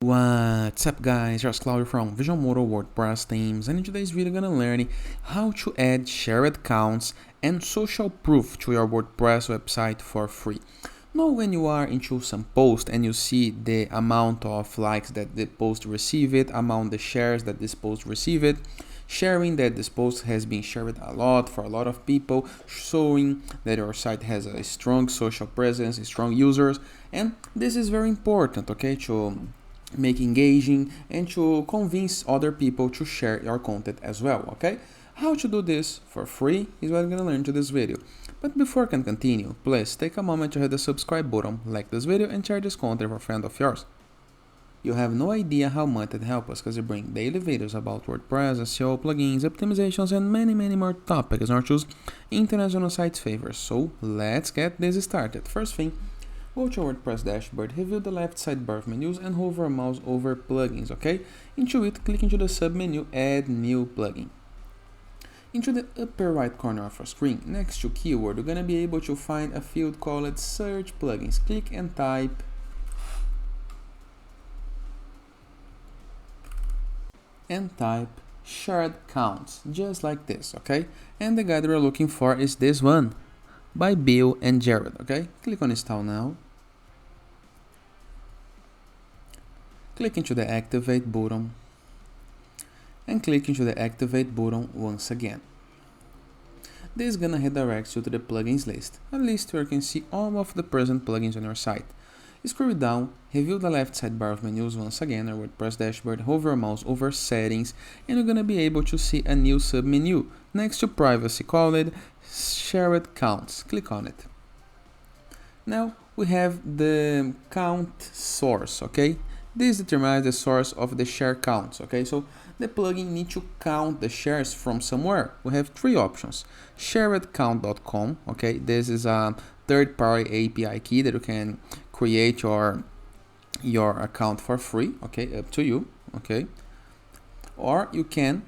What's up guys, here's Claudio from Visual Modo WordPress themes, and in today's video I'm gonna learn how to add shared accounts and social proof to your WordPress website for free. Now when you are into some post and you see the amount of likes that the post received, amount the shares that this post received, sharing that this post has been shared a lot for a lot of people, showing that your site has a strong social presence, strong users, and this is very important, okay, to make engaging and to convince other people to share your content as well, okay? How to do this for free is what I'm gonna learn to this video. But before I can continue, please take a moment to hit the subscribe button, like this video and share this content with a friend of yours. You have no idea how much it helps us because we bring daily videos about WordPress, SEO, plugins, optimizations, and many more topics in our choose international sites favors. So let's get this started. First thing, go to WordPress dashboard, review the left sidebar of menus and hover a mouse over plugins, okay? Into it, click into the submenu, add new plugin. Into the upper right corner of your screen, next to keyword, you're gonna be able to find a field called search plugins. Click and type shared counts, just like this, okay? And the guide we're looking for is this one, by Bill and Jared, okay? Click on install now. Click into the activate button and click into the activate button once again. This is gonna redirect you to the plugins list, a list where you can see all of the present plugins on your site. Scroll down, review the left sidebar of menus once again, or WordPress dashboard, hover a mouse over settings, and you're gonna be able to see a new submenu next to privacy called shared counts. Click on it. Now we have the count source, okay? This determines the source of the share counts, okay? So the plugin needs to count the shares from somewhere. We have three options. Sharedcount.com, okay? This is a third-party API key that you can create your account for free, okay? Up to you, okay? Or you can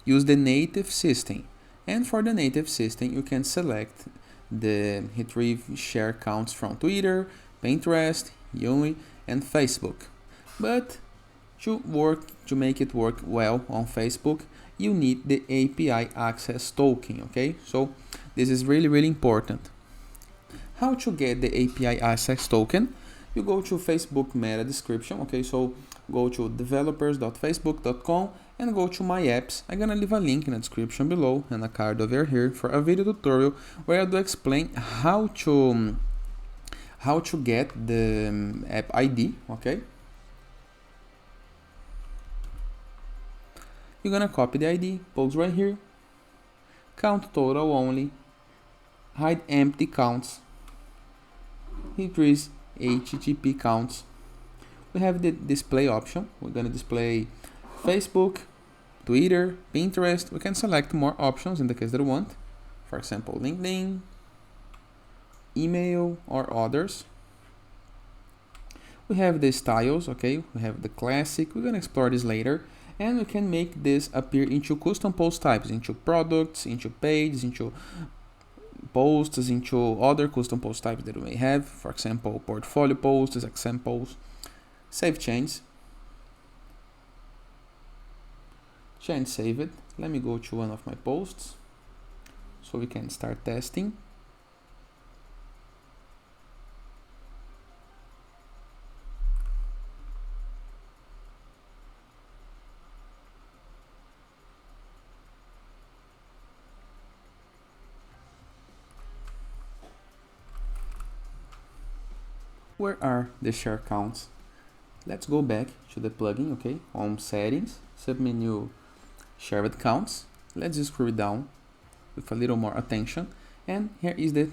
use the native system. And for the native system, you can select the retrieve share counts from Twitter, Pinterest, Yumi, and Facebook. But to make it work well on Facebook, you need the API access token, okay? So this is really important. How to get the API access token? You go to Facebook meta description, okay? So go to developers.facebook.com and go to my apps. I'm gonna leave a link in the description below and a card over here for a video tutorial where I do explain how to get the app ID, okay? You're gonna copy the ID, post right here, count total only, hide empty counts, increase HTTP counts. We have the display option. We're gonna display Facebook, Twitter, Pinterest. We can select more options in the case that we want. For example, LinkedIn, email, or others. We have the styles, okay? We have the classic. We're gonna explore this later. And we can make this appear into custom post types, into products, into pages, into posts, into other custom post types that we may have. For example, portfolio posts, examples, save change. Change saved. Let me go to one of my posts so we can start testing. Where are the share counts? Let's go back to the plugin, okay? Home settings, submenu shared counts. Let's scroll down with a little more attention. And here is the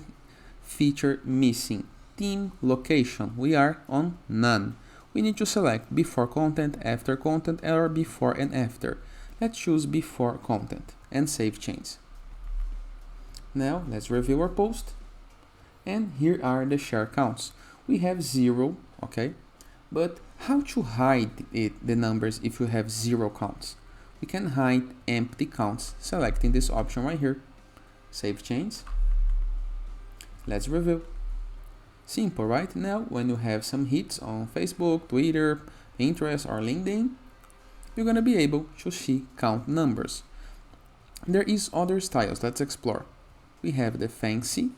feature missing. Theme location. We are on none. We need to select before content, after content, or before and after. Let's choose before content and save change. Now let's review our post. And here are the share counts. We have 0, okay? But how to hide the numbers if you have 0 counts? We can hide empty counts selecting this option right here. Save change. Let's review. Simple, right? Now, when you have some hits on Facebook, Twitter, Pinterest or LinkedIn, you're gonna be able to see count numbers. There is other styles. Let's explore. We have the fancy,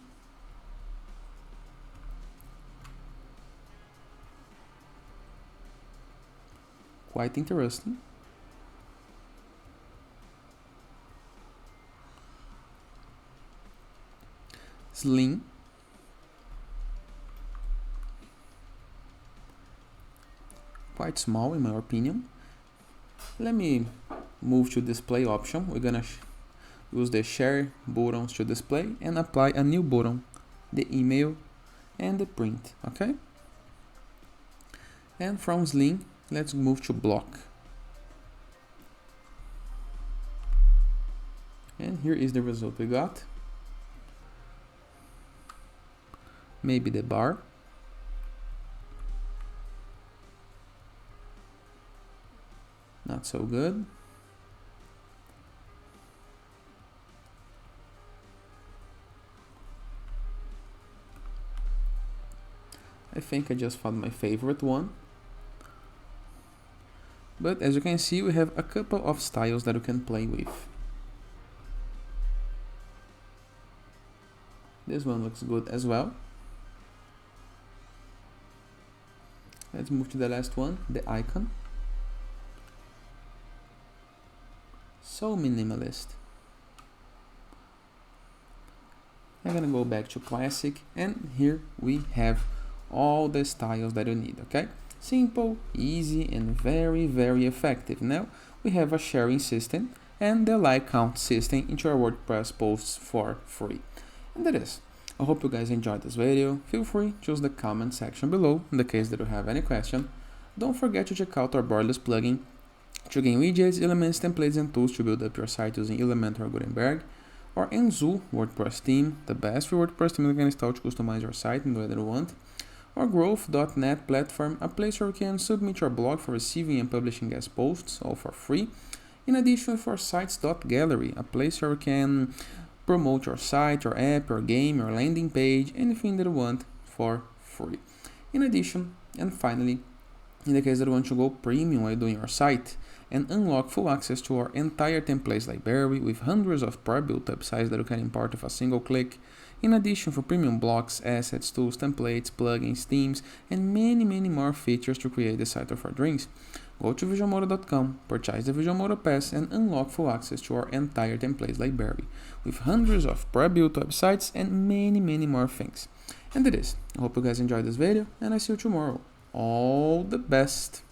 quite interesting. Slim, quite small in my opinion. Let me move to display option. We're gonna use the share buttons to display and apply a new button, the email and the print, okay? And from slim, let's move to block. And here is the result we got. Maybe the bar. Not so good. I think I just found my favorite one. But as you can see, we have a couple of styles that you can play with. This one looks good as well. Let's move to the last one, the icon. So minimalist. I'm gonna go back to classic, and here we have all the styles that you need, okay? Simple, easy, and very, very effective. Now we have a sharing system and the like count system into our WordPress posts for free. And that is. I hope you guys enjoyed this video. Feel free to use the comment section below in the case that you have any question. Don't forget to check out our borderless plugin to gain widgets, elements, templates, and tools to build up your site using Elementor or Gutenberg. Or Enzo WordPress theme, the best free WordPress theme you can install to customize your site in the way that you want. Or Growth.net platform, a place where you can submit your blog for receiving and publishing guest posts, all for free. In addition, for Sites.gallery, a place where you can promote your site, your app, your game, your landing page, anything that you want for free. In addition, and finally, in the case that you want to go premium while doing your site and unlock full access to our entire templates library with hundreds of pre-built websites that you can import with a single click. In addition, for premium blocks, assets, tools, templates, plugins, themes, and many more features to create the site of our dreams. Go to visualmodo.com, purchase the Visualmodo Pass, and unlock full access to our entire templates library with hundreds of pre-built websites and many more things. And that is. I hope you guys enjoyed this video, and I see you tomorrow. All the best!